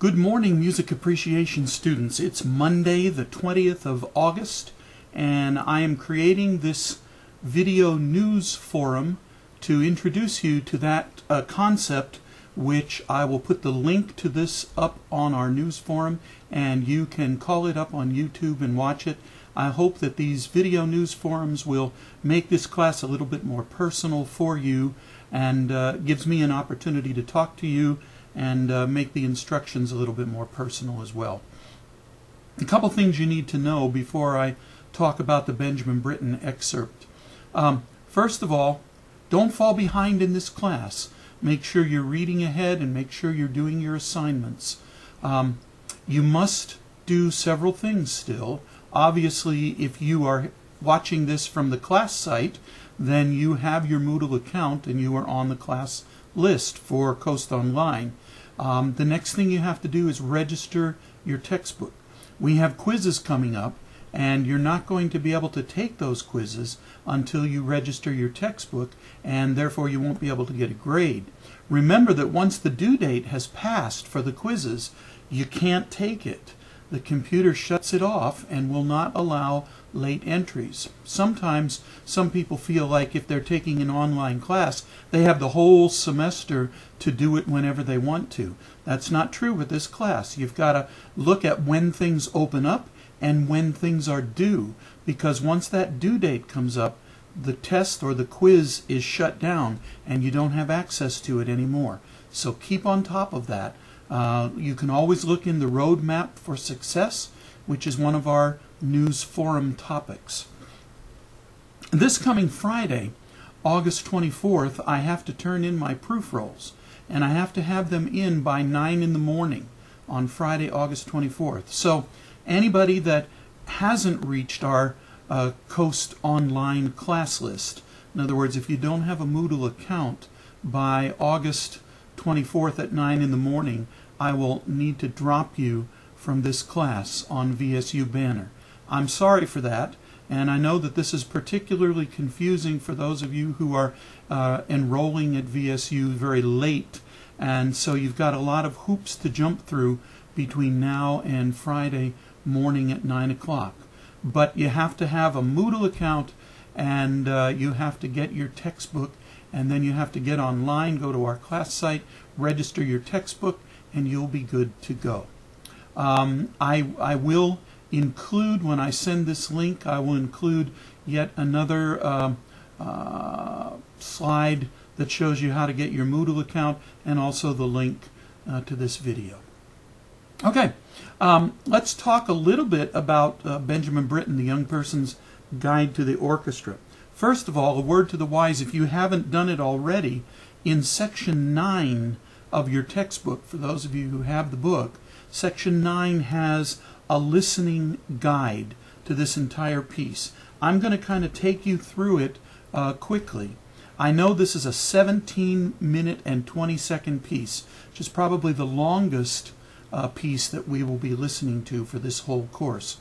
Good morning, music appreciation students. It's Monday, the 20th of August, and I am creating this video news forum to introduce you to that concept, which I will put the link to this up on our news forum, and you can call it up on YouTube and watch it. I hope that these video news forums will make this class a little bit more personal for you and gives me an opportunity to talk to you and make the instructions a little bit more personal as well. A couple things you need to know before I talk about the Benjamin Britten excerpt. First of all, don't fall behind in this class. Make sure you're reading ahead and make sure you're doing your assignments. You must do several things still. Obviously, if you are watching this from the class site, then you have your Moodle account and you are on the class list for Coast Online. The next thing you have to do is register your textbook. We have quizzes coming up, and you're not going to be able to take those quizzes until you register your textbook, and therefore you won't be able to get a grade. Remember that once the due date has passed for the quizzes, you can't take it. The computer shuts it off and will not allow late entries. Sometimes some people feel like if they're taking an online class, they have the whole semester to do it whenever they want to. That's not true with this class. You've got to look at when things open up and when things are due, because once that due date comes up, the test or the quiz is shut down and you don't have access to it anymore. So keep on top of that. You can always look in the roadmap for success, which is one of our news forum topics. This coming Friday, August 24th, I have to turn in my proof rolls, and I have to have them in by 9 in the morning on Friday, August 24th. So anybody that hasn't reached our Coast Online class list, in other words, if you don't have a Moodle account by August 24th at 9 in the morning, I will need to drop you from this class on VSU Banner. I'm sorry for that, and I know that this is particularly confusing for those of you who are enrolling at VSU very late, and so you've got a lot of hoops to jump through between now and Friday morning at 9 o'clock. But you have to have a Moodle account, and you have to get your textbook, and then you have to get online, go to our class site, register your textbook, and you'll be good to go. I will include, when I send this link, I will include yet another slide that shows you how to get your Moodle account and also the link to this video. Okay, let's talk a little bit about Benjamin Britten, the Young Person's Guide to the Orchestra. First of all, a word to the wise, if you haven't done it already, in section 9 of your textbook, for those of you who have the book, section 9 has a listening guide to this entire piece. I'm going to kind of take you through it quickly. I know this is a 17-minute and 20-second piece, which is probably the longest piece that we will be listening to for this whole course.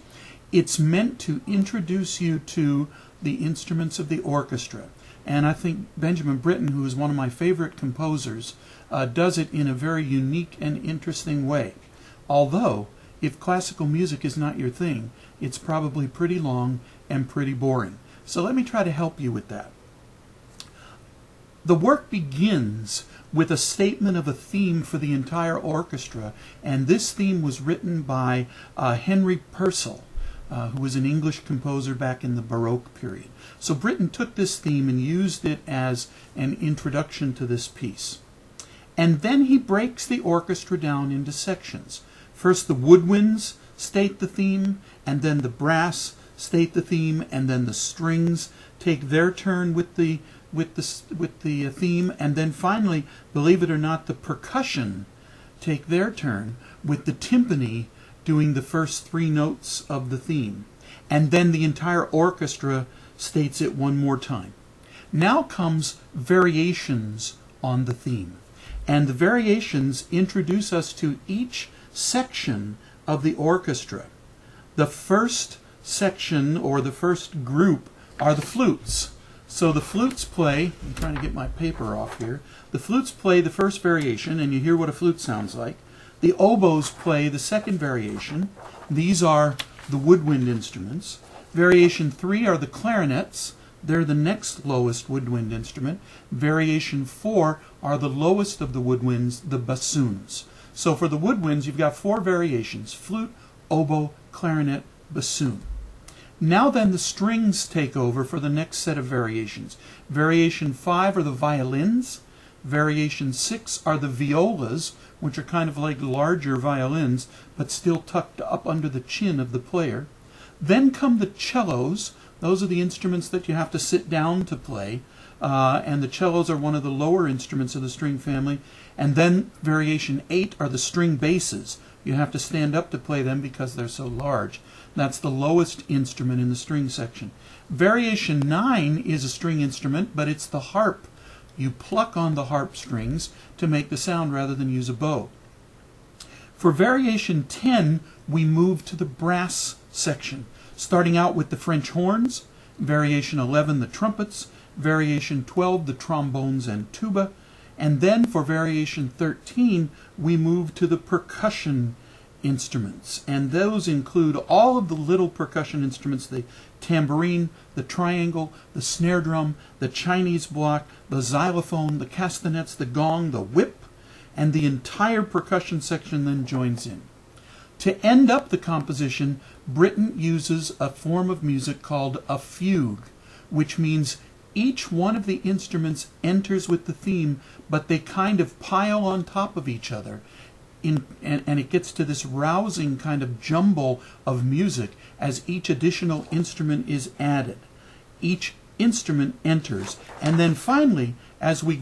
It's meant to introduce you to the instruments of the orchestra, and I think Benjamin Britten, who is one of my favorite composers, does it in a very unique and interesting way. Although, if classical music is not your thing, it's probably pretty long and pretty boring. So let me try to help you with that. The work begins with a statement of a theme for the entire orchestra, and this theme was written by Henry Purcell, who was an English composer back in the Baroque period. So Britten took this theme and used it as an introduction to this piece. And then he breaks the orchestra down into sections. First the woodwinds state the theme, and then the brass state the theme, and then the strings take their turn with the theme, and then finally, believe it or not, the percussion take their turn with the timpani doing the first 3 notes of the theme. And then the entire orchestra states it one more time. Now comes variations on the theme. And the variations introduce us to each section of the orchestra. The first section, or the first group, are the flutes. So the flutes play, I'm trying to get my paper off here, the flutes play the first variation, and you hear what a flute sounds like. The oboes play the second variation. These are the woodwind instruments. Variation 3 are the clarinets. They're the next lowest woodwind instrument. Variation 4 are the lowest of the woodwinds, the bassoons. So for the woodwinds, you've got 4 variations: flute, oboe, clarinet, bassoon. Now then, the strings take over for the next set of variations. Variation 5 are the violins. Variation 6 are the violas, which are kind of like larger violins, but still tucked up under the chin of the player. Then come the cellos. Those are the instruments that you have to sit down to play, and the cellos are one of the lower instruments of the string family. And then variation 8 are the string basses. You have to stand up to play them because they're so large. That's the lowest instrument in the string section. Variation 9 is a string instrument, but it's the harp. You pluck on the harp strings to make the sound rather than use a bow. For variation 10, we move to the brass section, starting out with the French horns, variation 11, the trumpets, variation 12, the trombones and tuba, and then for variation 13, we move to the percussion instruments, and those include all of the little percussion instruments: the tambourine, the triangle, the snare drum, the Chinese block, the xylophone, the castanets, the gong, the whip, and the entire percussion section then joins in. To end up the composition, Britain uses a form of music called a fugue, which means each one of the instruments enters with the theme, but they kind of pile on top of each other. And it gets to this rousing kind of jumble of music as each additional instrument is added. Each instrument enters. And then finally, as we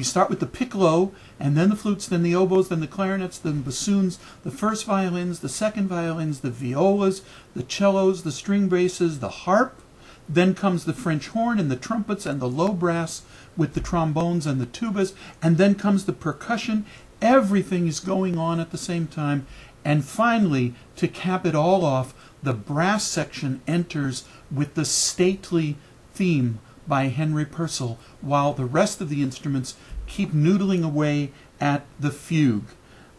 start with the piccolo, and then the flutes, then the oboes, then the clarinets, then the bassoons, the first violins, the second violins, the violas, the cellos, the string basses, the harp. Then comes the French horn and the trumpets and the low brass with the trombones and the tubas. And then comes the percussion. Everything is going on at the same time. And finally, to cap it all off, the brass section enters with the stately theme by Henry Purcell, while the rest of the instruments keep noodling away at the fugue.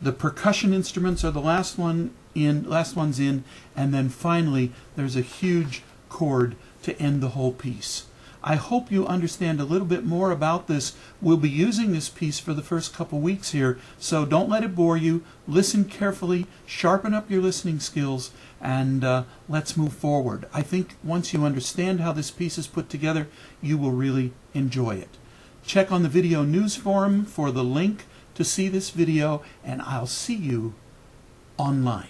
The percussion instruments are the last ones in, and then finally there's a huge chord to end the whole piece. I hope you understand a little bit more about this. We'll be using this piece for the first couple weeks here, so don't let it bore you. Listen carefully, sharpen up your listening skills, and let's move forward. I think once you understand how this piece is put together, you will really enjoy it. Check on the video news forum for the link to see this video, and I'll see you online.